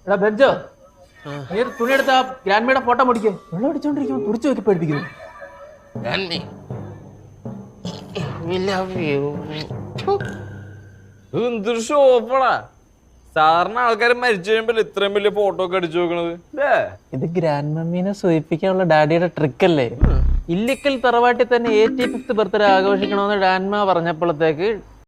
എടാ ബെഞ്ചോ, നീ തുണിയെടുത്ത ഗ്രാൻഡ്മയുടെ ഫോട്ടോ മുടിക്കേ. വെള്ളം അടിച്ചോണ്ടിരിക്കുമ്പോ തുടിച്ചു നോക്കി പഠിപ്പിക്കുന്നു. എന്തൊരു ഷോപ്പാടാ. സാറിന് ആൾക്കാർ മരിച്ചു കഴിയുമ്പോ ഇത്രയും വലിയ ഫോട്ടോ ഒക്കെ അടിച്ചു നോക്കണത്. ഇത് ഗ്രാൻഡ് മമ്മീനെ സൂചിപ്പിക്കാനുള്ള ഡാഡിയുടെ ട്രിക്ക് അല്ലേ? ഇല്ലിക്കൽ തറവാട്ടിൽ തന്നെ 85th ബർത്ത്ഡേ ആഘോഷിക്കണമെന്ന് ഗ്രാൻഡ്മ പറഞ്ഞപ്പോഴത്തേക്ക്